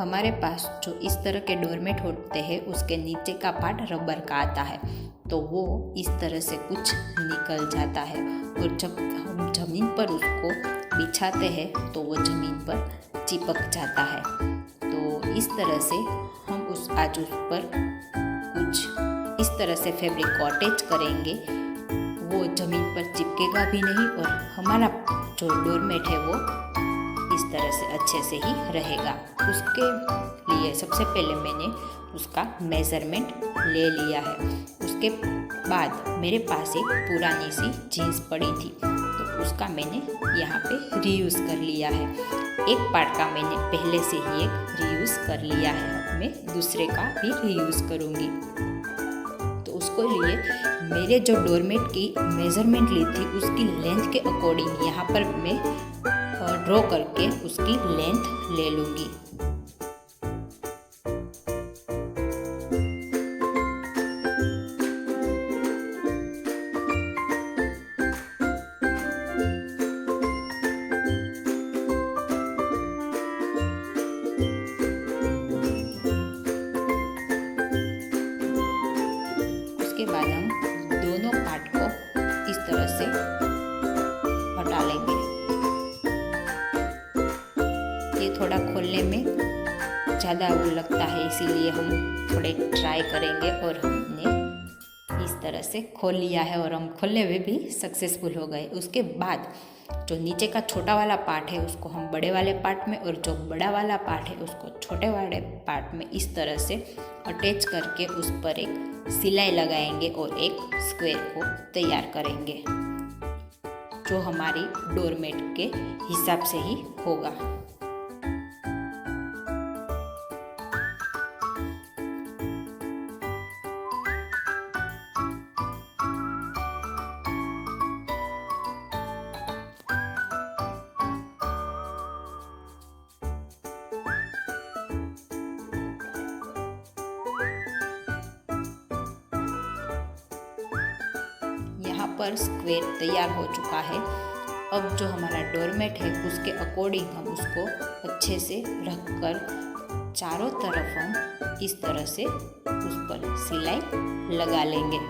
हमारे पास जो इस तरह के डोरमेट होते हैं उसके नीचे का पार्ट रबर का आता है, तो वो इस तरह से कुछ निकल जाता है और जब हम ज़मीन पर उसको बिछाते हैं तो वो ज़मीन पर चिपक जाता है। तो इस तरह से हम उस पर कुछ इस तरह से फैब्रिक को अटैच करेंगे, वो ज़मीन पर चिपकेगा भी नहीं और हमारा जो डोरमेट है वो इस तरह से अच्छे से ही रहेगा। उसके लिए सबसे पहले मैंने उसका मेज़रमेंट ले लिया है। उसके बाद मेरे पास एक पुरानी सी जीन्स पड़ी थी, तो उसका मैंने यहाँ पे रीयूज़ कर लिया है। एक पार्ट का मैंने पहले से ही एक रीयूज़ कर लिया है, अब मैं दूसरे का भी रीयूज़ करूँगी। तो उसको लिए मेरे जो डोरमेट की मेज़रमेंट ली थी उसकी लेंथ के अकॉर्डिंग यहाँ पर मैं ड्रॉ करके उसकी लेंथ ले लूँगी। उसके बाद हम दोनों पार्ट को इस तरह से हटा लेंगे। ये थोड़ा खोलने में ज़्यादा वो लगता है, इसीलिए हम थोड़े ट्राई करेंगे और हमने इस तरह से खोल लिया है और हम खोलने में भी सक्सेसफुल हो गए। उसके बाद जो नीचे का छोटा वाला पार्ट है उसको हम बड़े वाले पार्ट में और जो बड़ा वाला पार्ट है उसको छोटे वाले पार्ट में इस तरह से अटैच करके उस पर एक सिलाई लगाएंगे और एक स्क्वायर को तैयार करेंगे जो हमारी डोरमेट के हिसाब से ही होगा। यहाँ पर स्क्वायर तैयार हो चुका है। अब जो हमारा डोरमेट है उसके अकॉर्डिंग हम उसको अच्छे से रखकर चारों तरफ हम इस तरह से उस पर सिलाई लगा लेंगे।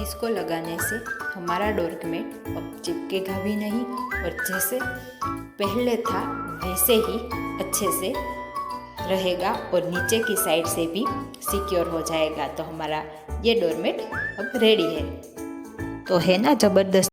इसको लगाने से हमारा डोरमेट अब चिपकेगा भी नहीं और जैसे पहले था वैसे ही अच्छे से रहेगा और नीचे की साइड से भी सिक्योर हो जाएगा। तो हमारा ये डोरमेट अब रेडी है। तो है ना ज़बरदस्त।